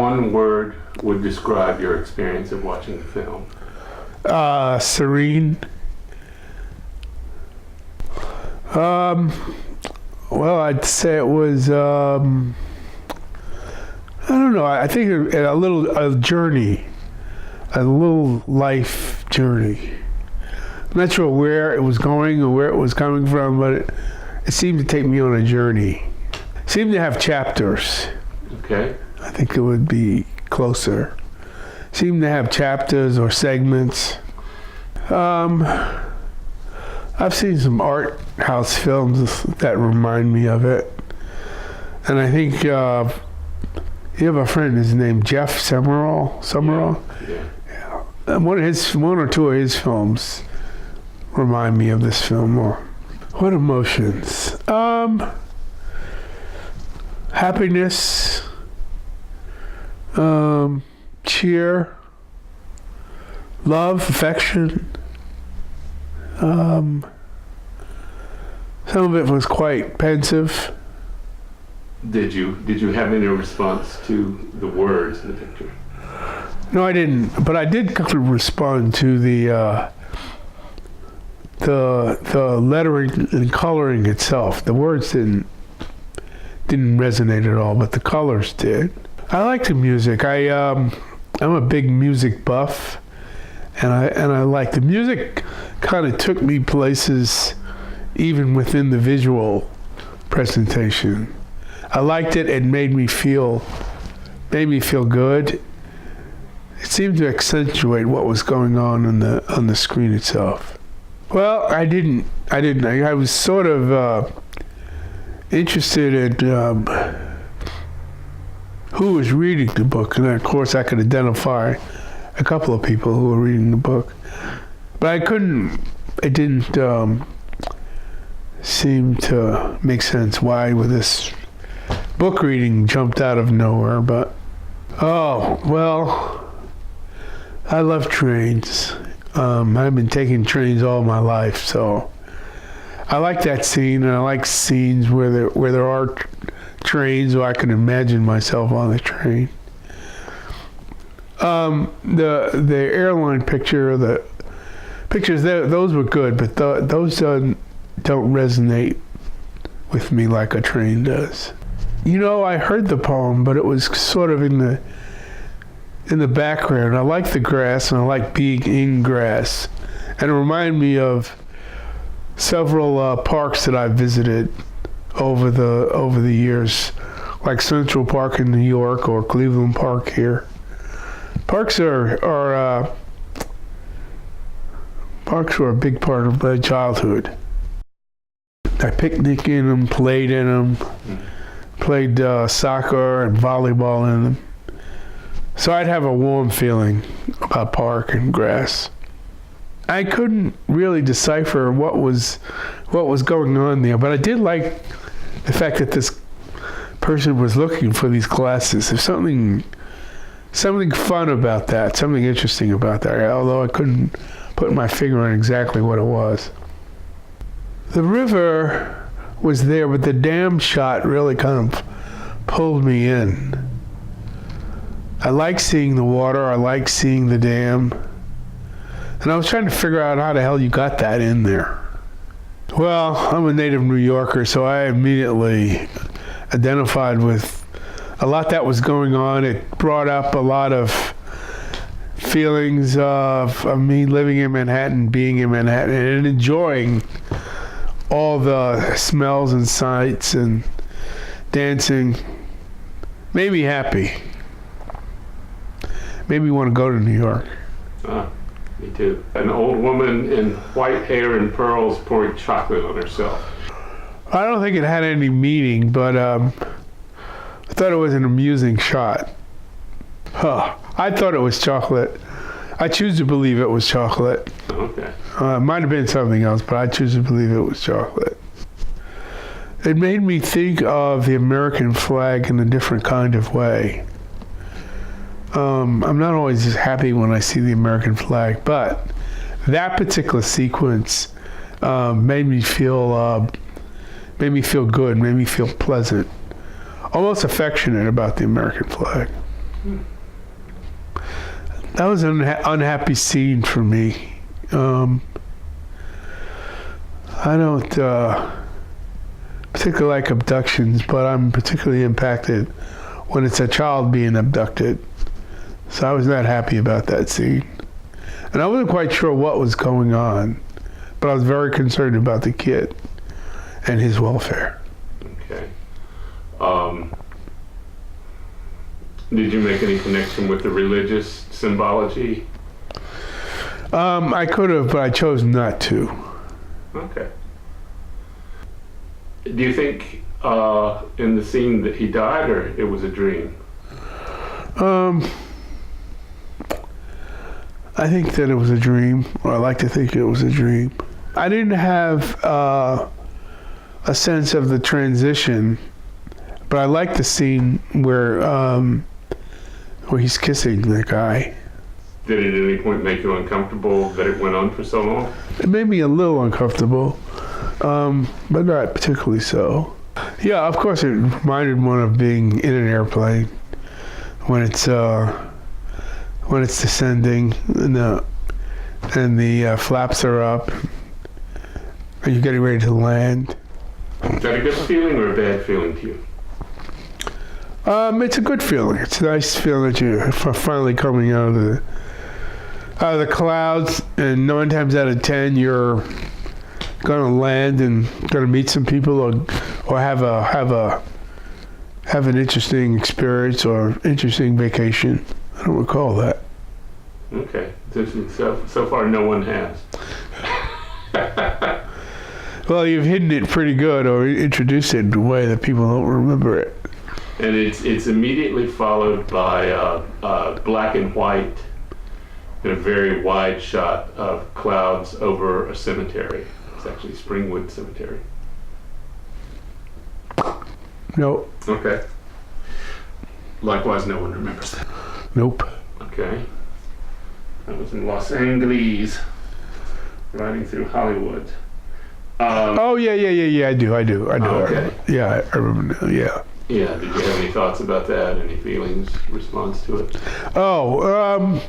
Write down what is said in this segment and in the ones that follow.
one word would describe your experience of watching the film? Serene. Well, I'd say it was, I don't know, I think a journey, a little life journey. I'm not sure where it was going or where it was coming from, but it seemed to take me on a journey. It seemed to have chapters. Okay. I think it would be closer. It seemed to have chapters or segments. I've seen some art house films that remind me of it. And I think you have a friend, his name Jeff Summerall. Yeah. And one or two of his films remind me of this film more. What emotions? Happiness, cheer, love, affection. Some of it was quite pensive. Did you have any response to the words in the picture? No, I didn't. But I did kind of respond to the lettering and coloring itself. The words didn't resonate at all, but the colors did. I like the music. I'm a big music buff, and I like the music. Kind of took me places, even within the visual presentation. I liked it. It made me feel good. It seemed to accentuate what was going on the screen itself. Well, I didn't. I was sort of interested in who was reading the book, and of course I could identify a couple of people who were reading the book, but I couldn't. It didn't seem to make sense why with this book reading jumped out of nowhere. But well, I love trains. I've been taking trains all my life, so I like that scene, and I like scenes where there are trains, so I can imagine myself on the train. The airline picture, the pictures those were good, but those don't resonate with me like a train does. I heard the poem, but it was sort of in the background. I like the grass, and I like being in grass, and it reminded me of several parks that I've visited over the years, like Central Park in New York or Cleveland Park here. Parks were a big part of my childhood. I picnicked in them, played in them, played soccer and volleyball in them. So I'd have a warm feeling about park and grass. I couldn't really decipher what was going on there, but I did like the fact that this person was looking for these glasses. There's something fun about that, something interesting about that, although I couldn't put my finger on exactly what it was. The river was there, but the dam shot really kind of pulled me in. I like seeing the water, I like seeing the dam, and I was trying to figure out how the hell you got that in there. Well, I'm a native New Yorker, so I immediately identified with a lot that was going on. It brought up a lot of feelings of me living in Manhattan, being in Manhattan, and enjoying all the smells and sights and dancing. Made me happy. Made me want to go to New York. Me too. An old woman in white hair and pearls pouring chocolate on herself. I don't think it had any meaning, but I thought it was an amusing shot. I thought it was chocolate. I choose to believe it was chocolate. Okay. It might have been something else, but I choose to believe it was chocolate. It made me think of the American flag in a different kind of way. I'm not always just happy when I see the American flag, but that particular sequence made me feel good, made me feel pleasant, almost affectionate about the American flag. That was an unhappy scene for me. I don't particularly like abductions, but I'm particularly impacted when it's a child being abducted. So I was not happy about that scene. And I wasn't quite sure what was going on, but I was very concerned about the kid and his welfare. Okay. Did you make any connection with the religious symbology? I could have, but I chose not to. Okay. Do you think in the scene that he died, or it was a dream? I think that it was a dream, or I like to think it was a dream. I didn't have a sense of the transition, but I like the scene where he's kissing the guy. Did it at any point make you uncomfortable that it went on for so long? It made me a little uncomfortable, but not particularly so. Yeah, of course, it reminded one of being in an airplane when it's descending and the flaps are up and you're getting ready to land. Is that a good feeling or a bad feeling to you? It's a good feeling. It's a nice feeling that you're finally coming out of the clouds, and 9 times out of 10 you're going to land and going to meet some people or have an interesting experience or interesting vacation. I don't recall that. Okay. So far, no one has. Well, you've hidden it pretty good, or introduced it in a way that people don't remember it. And it's immediately followed by black and white in a very wide shot of clouds over a cemetery. It's actually Springwood Cemetery. Nope. Okay. Likewise, no one remembers that. Nope. Okay. That was in Los Angeles, riding through Hollywood. Oh yeah. I do. Oh, okay. Yeah, I remember now. Yeah. Yeah. Did you have any thoughts about that? Any feelings, response to it? Oh,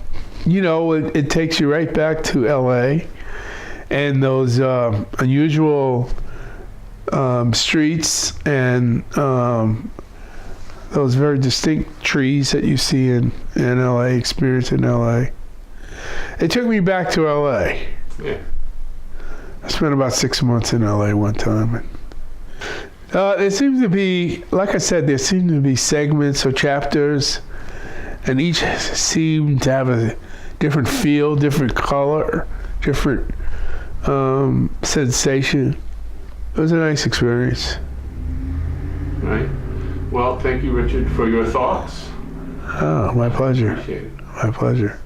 it takes you right back to L.A. and those unusual streets and those very distinct trees that you see in L.A., experience in L.A. It took me back to L.A. Yeah. I spent about 6 months in L.A. one time. There seems to be, like I said, there seem to be segments or chapters, and each seemed to have a different feel, different color, different sensation. It was a nice experience. Right. Well, thank you, Richard, for your thoughts. Oh, my pleasure. Appreciate it. My pleasure.